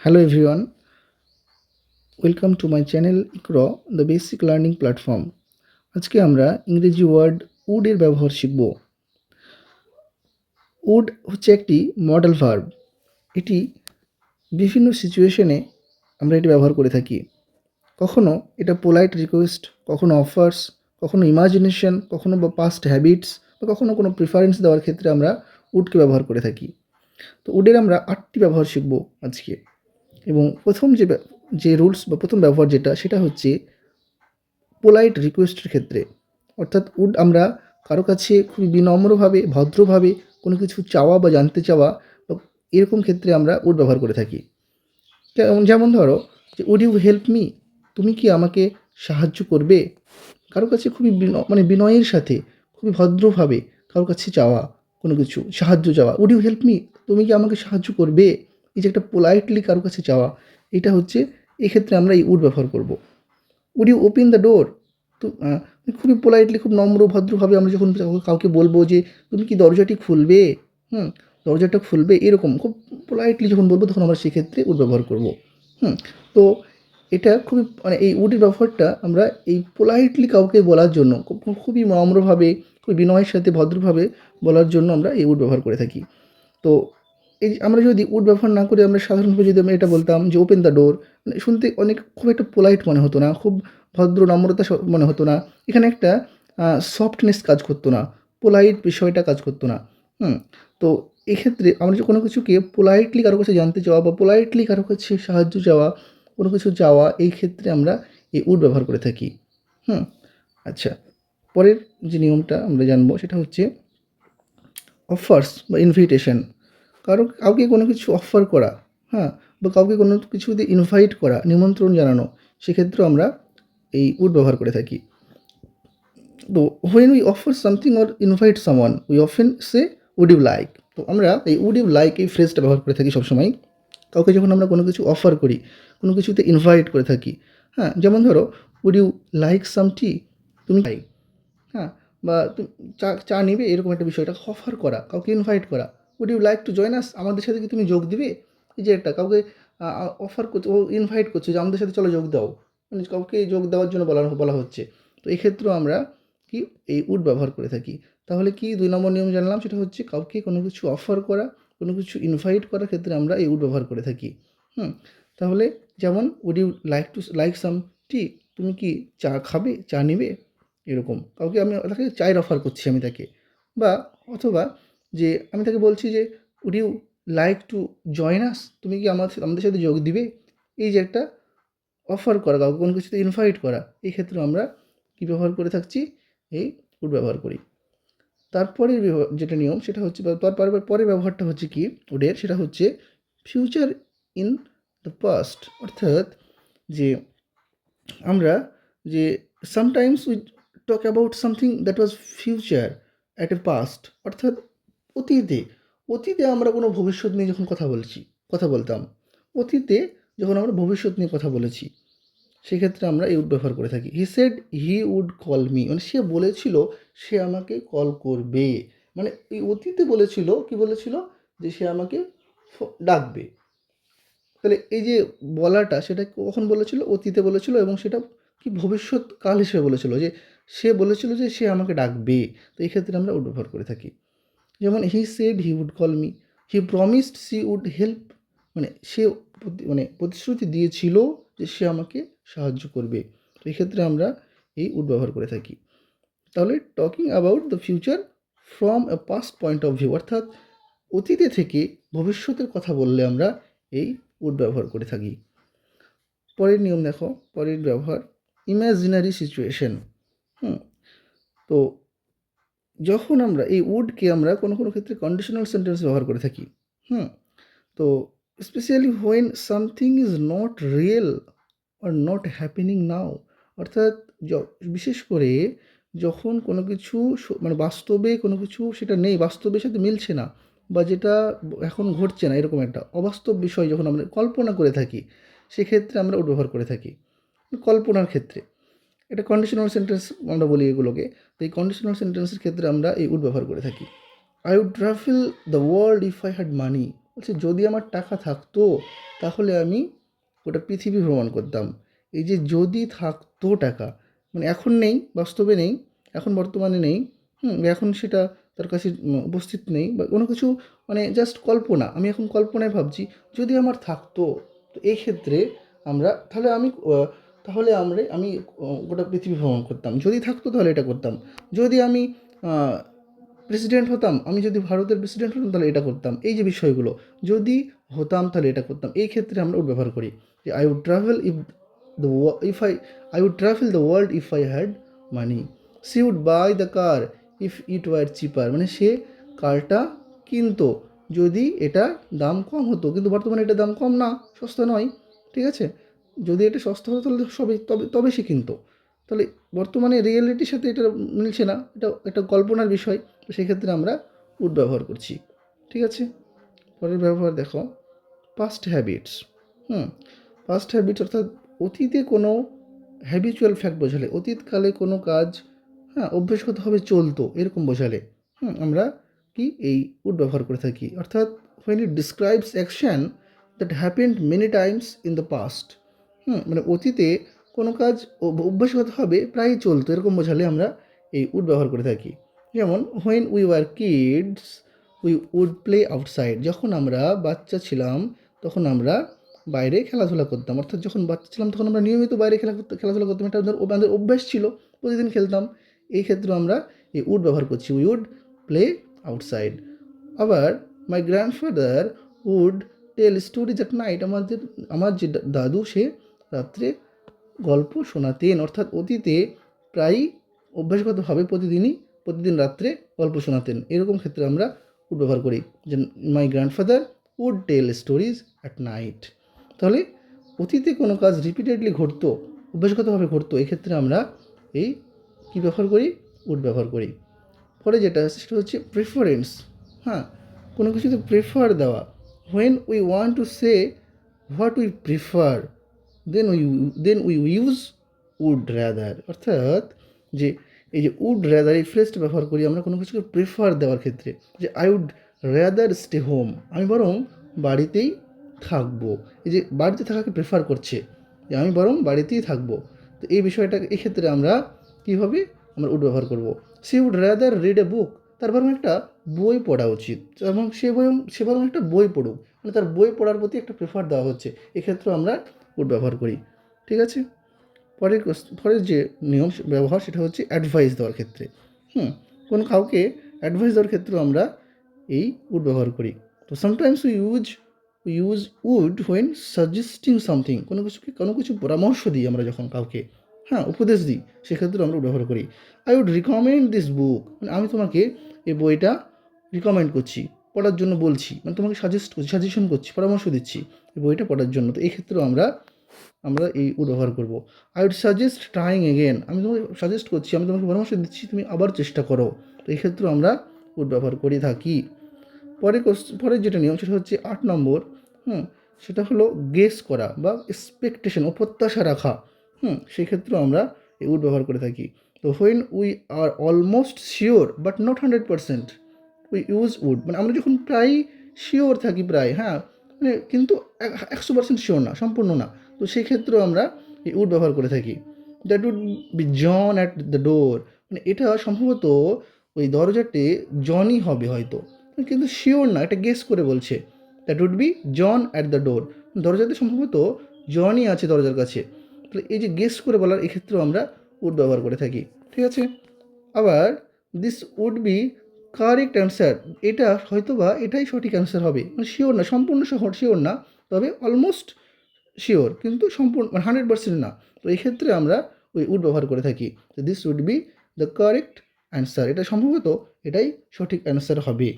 Hello everyone, welcome to my channel Iqra the basic learning platform. আজকে আমরা ইংরেজি word would এর ব্যবহার শিখব। উড হচ্ছে একটি মডেল ভার্ব। এটি বিভিন্ন সিচুয়েশনে আমরা এটি ব্যবহার করে থাকি। কখনো এটা পোলাইট রিকোয়েস্ট, কখনো অফার্স, কখনো ইমাজিনেশন, কখনো বা পাস্ট হ্যাবিটস, বা কখনো কোনো প্রিফারেন্স দেওয়ার ক্ষেত্রে আমরা উডকে ব্যবহার করে থাকি। তো উডের আমরা 8টি ব্যবহার শিখব আজকে। এবং প্রথম যে রুলস বা প্রথম ব্যবহার সেটা হচ্ছে পোলাইট রিকোয়েস্টের ক্ষেত্রে। অর্থাৎ উড আমরা কারো কাছে খুবই বিনম্রভাবে, ভদ্রভাবে কোনো কিছু চাওয়া বা জানতে চাওয়া বা এরকম ক্ষেত্রে আমরা উড ব্যবহার করে থাকি। যেমন ধরো যে উড ইউ হেল্প মি, তুমি কি আমাকে সাহায্য করবে? কারো কাছে খুবই বিনয়ের সাথে, খুবই ভদ্রভাবে কারো কাছে চাওয়া কোনো কিছু সাহায্য চাওয়া, উড ইউ হেল্প মি, তুমি কি আমাকে সাহায্য করবে? এই যে একটা পোলাইটলি কারো কাছে চাওয়া, এটা হচ্ছে এক্ষেত্রে আমরা এই উড ব্যবহার করব। Would you open the door, তো খুবই পোলাইটলি, খুব নম্র ভদ্রভাবে আমরা যখন কাউকে বলবো যে তুমি কি দরজাটি খুলবে, হুম, দরজাটা খুলবে, এরকম খুব পোলাইটলি যখন বলবো তখন আমরা সেক্ষেত্রে উড ব্যবহার করব। তো এটা খুবই এই উডের ব্যবহারটা আমরা এই পোলাইটলি কাউকে বলার জন্য খুবই নম্রভাবে, খুবই বিনয়ের সাথে ভদ্রভাবে বলার জন্য আমরা এই উড ব্যবহার করে থাকি। তো এই আমরা যদি উড ব্যবহার না করে আমরা সাধারণভাবে যদি আমরা এটা বলতাম যে ওপেন দ্য ডোর, শুনতে খুব একটা পোলাইট মনে হতো না, খুব ভদ্র নম্রতা মনে হতো না, এখানে একটা সফটনেস কাজ করতো না, পোলাইট বিষয়টা কাজ করতো না। তো এক্ষেত্রে আমরা যে কোনো কিছুকে পোলাইটলি কারো কাছে জানতে চাওয়া বা পোলাইটলি কারো কাছে সাহায্য চাওয়া, কোনো কিছু চাওয়া, এই ক্ষেত্রে আমরা এই উড ব্যবহার করে থাকি। আচ্ছা, পরের যে নিয়মটা আমরা জানবো সেটা হচ্ছে অফার্স বা ইনভিটেশন। কাউকে কোনো কিছু অফার করা, বা কাউকে কোনো কিছুতে ইনভাইট করা, নিমন্ত্রণ জানানো, সেক্ষেত্রেও আমরা এই উড ব্যবহার করে থাকি। তো when we offer something or invite someone we often say would you like. তো আমরা এই উড ইউ লাইক এই ফ্রেজটা ব্যবহার করে থাকি সবসময় কাউকে যখন আমরা কোনো কিছু অফার করি, কোনো কিছুতে ইনভাইট করে থাকি। যেমন ধরো উড ইউ লাইক সাম টি, তুমি হ্যাঁ, বা চা চা নিবে, এরকম একটা বিষয়টা অফার করা, কাউকে ইনভাইট করা। Would you like to join us, আমাদের সাথে কি তুমি যোগ দিবে? এই যে একটা কাউকে অফার করছে, ও ইনভাইট করছে যে আমাদের সাথে চলো যোগ দাও, মানে কাউকে যোগ দেওয়ার জন্য বলা হচ্ছে। তো এক্ষেত্রেও আমরা কি এই উড ব্যবহার করে থাকি। তাহলে কি 2 নম্বর নিয়ম জানলাম, সেটা হচ্ছে কাউকে কোনো কিছু অফার করা, কোনো কিছু ইনভাইট করার ক্ষেত্রে আমরা এই উড ব্যবহার করে থাকি। তাহলে যেমন উড ইউ লাইক সাম টি, তুমি কি চা খাবে, চা নিবে, এরকম কাউকে তাকে চায়ের অফার করছি আমি তাকে। বা অথবা যে আমি তাকে বলছি যে would you like to join us, তুমি কি আমাদের সাথে যোগ দিবে? এই যে একটা অফার করা, কাউকে কোনো কিছুতে ইনভাইট করা, এই ক্ষেত্রে আমরা কী ব্যবহার করে থাকছি? এই উড ব্যবহার করি। তারপরে যেটা নিয়ম সেটা হচ্ছে, বা পরের ব্যবহারটা হচ্ছে কি উডের, সেটা হচ্ছে ফিউচার ইন দ্য পাস্ট। অর্থাৎ যে আমরা যে sometimes we talk about something that was future at a past. অর্থাৎ অতীতে অতীতে আমরা কোনো ভবিষ্যৎ নিয়ে যখন কথা বলতাম, অতীতে যখন আমরা ভবিষ্যৎ নিয়ে কথা বলেছি, সেক্ষেত্রে আমরা এই উড ব্যবহার করে থাকি। He said he would call me, মানে সে বলেছিল সে আমাকে কল করবে। মানে এই অতীতে বলেছিল, কি বলেছিল, যে সে আমাকে ডাকবে। তাহলে এই যে বলাটা, সেটা কখন বলেছিল? অতীতে বলেছিল, এবং সেটা কি ভবিষ্যৎকাল হিসেবে বলেছিল, যে সে বলেছিল যে সে আমাকে ডাকবে। তো এই ক্ষেত্রে আমরা উড ব্যবহার করে থাকি। যেমন he said he would call me, he promised she would help, মানে সে প্রতিশ্রুতি দিয়েছিল যে সে আমাকে সাহায্য করবে। তো এক্ষেত্রে আমরা এই উড ব্যবহার করে থাকি। তাহলে talking about the future from a past point of view, অর্থাৎ অতীতে থেকে ভবিষ্যতের কথা বললে আমরা এই উড ব্যবহার করে থাকি। পরের নিয়ম দেখো, পরের ব্যবহার ইমাজিনারি সিচুয়েশন। তো যখন আমরা এই উডকে আমরা কোনো ক্ষেত্রে কন্ডিশনাল সেন্টেন্স ব্যবহার করে থাকি। তো specially when something is not real or not happening নাও। অর্থাৎ বিশেষ করে যখন কোনো কিছু বাস্তবে কোনো কিছু সেটা নেই, বাস্তবের সাথে মিলছে না, বা যেটা এখন ঘটছে না, এরকম একটা অবাস্তব বিষয় যখন আমরা কল্পনা করে থাকি, সেক্ষেত্রে আমরা উড ব্যবহার করে থাকি। কল্পনার ক্ষেত্রে এটা কন্ডিশনাল সেন্টেন্স আমরা বলি এগুলোকে। তো এই কন্ডিশনাল সেন্টেন্সের ক্ষেত্রে আমরা এই উড ব্যবহার করে থাকি। I would travel the world if I had money, বলছে যদি আমার টাকা থাকতো তাহলে আমি গোটা পৃথিবী ভ্রমণ করতাম। এই যে যদি থাকতো টাকা, মানে এখন নেই, বাস্তবে নেই, এখন বর্তমানে নেই, এখন সেটা তার কাছে উপস্থিত নেই বা কোনো কিছু, মানে জাস্ট কল্পনা, আমি এখন কল্পনায় ভাবছি যদি আমার থাকতো। তো এই ক্ষেত্রে আমরা আমি গোটা পৃথিবী ভ্রমণ করতাম, যদি থাকতো তাহলে এটা করতাম। যদি আমি প্রেসিডেন্ট হতাম, আমি যদি ভারতের প্রেসিডেন্ট হতাম তাহলে এটা করতাম। এই যে বিষয়গুলো, যদি হতাম তাহলে এটা করতাম, এই ক্ষেত্রে আমরা ওট ব্যবহার করি যে I would travel I would travel the world if I had money. She would buy the car if it were cheaper, মানে সে কারটা কিনতো যদি এটা দাম কম হতো, কিন্তু বর্তমানে এটা দাম কম না, সস্তা নয়, ঠিক আছে। যদি এটা সস্তা হতো তাহলে তবে তবে সে কিনতো। তাহলে বর্তমানে রিয়েলিটির সাথে এটা মিলছে না, এটা একটা কল্পনার বিষয়। তো সেক্ষেত্রে আমরা উড ব্যবহার করছি, ঠিক আছে। পরের ব্যবহার দেখো, পাস্ট হ্যাবিটস। পাস্ট হ্যাবিটস অর্থাৎ অতীতে কোনো হ্যাবিচুয়াল ফ্যাক্ট বোঝালে, অতীতকালে কোনো কাজ অভ্যাসগতভাবে চলতো এরকম বোঝালে আমরা কি এই উড ব্যবহার করে থাকি। অর্থাৎ when it describes action that happened many Times in the past, মানে অতীতে কোনো কাজ অভ্যাসগতভাবে প্রায়ই চলতো এরকম বোঝালে আমরা এই উড ব্যবহার করে থাকি। যেমন when we were kids we would play outside, যখন আমরা বাচ্চা ছিলাম তখন আমরা বাইরে খেলাধুলা করতাম। অর্থাৎ যখন বাচ্চা ছিলাম তখন আমরা নিয়মিত বাইরে খেলাধুলা করতাম, এটা আমাদের অভ্যাস ছিল, প্রতিদিন খেলতাম। এই ক্ষেত্রে আমরা এই উড ব্যবহার করছি, উই উড প্লে আউটসাইড। আবার my grandfather would tell stories at night, আমার যে দাদু সে রাত্রে গল্প শোনাতেন। অর্থাৎ অতীতে প্রায়ই অভ্যাসগতভাবে প্রতিদিন রাত্রে গল্প শোনাতেন, এরকম ক্ষেত্রে আমরা উড ব্যবহার করি যে my grandfather would tell stories at night. তাহলে অতীতে কোনো কাজ রিপিটেডলি ঘটতো, অভ্যাসগতভাবে ঘটতো, এক্ষেত্রে আমরা এই কী ব্যবহার করি, উড ব্যবহার করি। পরে যেটা আছে সেটা হচ্ছে প্রেফারেন্স। কোনো কিছুতে প্রেফার দেওয়া, when we want to say what we prefer then we use would rather. অর্থাৎ যে এই যে উড র্যাদার এই ফ্রেজটা ব্যবহার করি আমরা কোনো কিছুকে প্রেফার দেওয়ার ক্ষেত্রে, যে I would rather stay home, আমি বরং বাড়িতেই থাকবো। এই যে বাড়িতে থাকাকে প্রেফার করছে, যে আমি বরং বাড়িতেই থাকবো। তো এই বিষয়টা এক্ষেত্রে আমরা কীভাবে আমরা উড ব্যবহার করব। She would rather read a book, তার বরং একটা বই পড়া উচিত, এবং সে বরং একটা বই পড়ুক, মানে তার বই পড়ার প্রতি একটা প্রেফার দেওয়া হচ্ছে, এক্ষেত্রে আমরা উড ব্যবহার করি, ঠিক আছে। পরের যে নিয়ম ব্যবহার সেটা হচ্ছে অ্যাডভাইস দেওয়ার ক্ষেত্রে। কোনো কাউকে অ্যাডভাইস দেওয়ার ক্ষেত্রেও আমরা এই উড ব্যবহার করি। তো sometimes we use would when suggesting something, কোনো কিছু পরামর্শ দিই আমরা যখন কাউকে উপদেশ দিই, সেক্ষেত্রে আমরা ব্যবহার করি। I would recommend this book, মানে আমি তোমাকে এই বইটা রিকমেন্ড করছি, পড়ার জন্য বলছি, মানে তোমাকে সাজেশন করছি, পরামর্শ দিচ্ছি এই বইটা পড়ার জন্য। তো এই ক্ষেত্রেও আমরা এই উড ব্যবহার করব। I would suggest trying again, আমি তোমাকে সাজেস্ট করছি, আমি তোমাকে পরামর্শ দিচ্ছি, তুমি আবার চেষ্টা করো। তো এই ক্ষেত্রেও আমরা উড ব্যবহার করে থাকি। পরের যেটা নিয়ম সেটা হচ্ছে 8 নম্বর। সেটা হলো গেস করা বা এক্সপেকটেশন ও প্রত্যাশা রাখা। সেক্ষেত্রেও আমরা এই উড ব্যবহার করে থাকি। তো when we are almost sure but not 100% we use would, মানে আমরা যখন প্রায় শিওর থাকি, মানে কিন্তু 100% শিওর না, সম্পূর্ণ না, তো সেই ক্ষেত্রেও আমরা এই উড ব্যবহার করে থাকি। That would be John at the door, মানে এটা সম্ভবত ওই দরজাতে জনই হবে হয়তো, কিন্তু শিওর না, এটা গেস করে বলছে। That would be John at the door, দরজাতে সম্ভবত জনই আছে দরজার কাছে। তাহলে এই যে গেস করে বলার এক্ষেত্রেও আমরা উড ব্যবহার করে থাকি, ঠিক আছে। আবার this would be correct answer, এটা হয়তো বা এটাই সঠিক অ্যান্সার হবে, মানে শিওর না, সম্পূর্ণ শিওর না, তবে অলমোস্ট শিওর, কিন্তু সম্পূর্ণ 100% না। তো এই ক্ষেত্রে আমরা ওই উড ব্যবহার করে থাকি, this would be the correct answer, এটা সম্ভবত এটাই সঠিক অ্যান্সার হবে।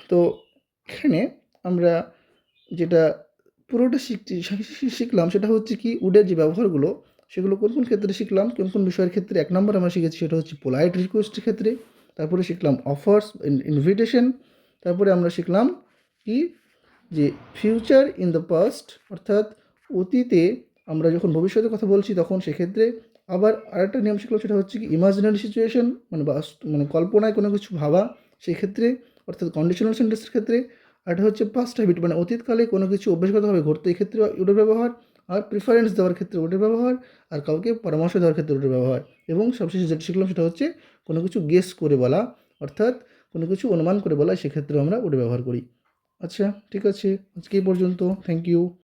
তো এখানে আমরা যেটা পুরোটা শিখলাম সেটা হচ্ছে কি, উডের যে ব্যবহারগুলো সেগুলো কোন কোন ক্ষেত্রে শিখলাম, কোন কোন বিষয়ের ক্ষেত্রে। 1 নম্বর আমরা শিখেছি সেটা হচ্ছে পোলাইট রিকোয়েস্টের ক্ষেত্রে, তারপরে শিখলাম অফার্স, ইনভিটেশন, তারপরে আমরা শিখলাম কি, যে ফিউচার ইন দ্য পাস্ট, অর্থাৎ অতীতে আমরা যখন ভবিষ্যতের কথা বলছি তখন সেক্ষেত্রে। আবার আরেকটা নিয়ম শিখলাম সেটা হচ্ছে কি ইমাজিনারি সিচুয়েশন, মানে কল্পনায় কোনো কিছু ভাবা, সেক্ষেত্রে অর্থাৎ কন্ডিশনাল সেন্টেন্সের ক্ষেত্রে, আর এটা হচ্ছে পাস্ট হ্যাবিট মানে অতীতকালে কোনো কিছু অভ্যাসগতভাবে ঘটতো এই ক্ষেত্রে উডের ব্যবহার, আর প্রিফারেন্স দেওয়ার ক্ষেত্রে উডের ব্যবহার, আর কাউকে পরামর্শ দেওয়ার ক্ষেত্রে উডের ব্যবহার। এবং সবশেষে যেটা শিখলাম সেটা হচ্ছে কোনো কিছু গেস করে বলা, অর্থাৎ কোনো কিছু অনুমান করে বলা, সেক্ষেত্রেও আমরা উডের ব্যবহার করি। আচ্ছা, ঠিক আছে, আজকে এই পর্যন্ত। Thank you.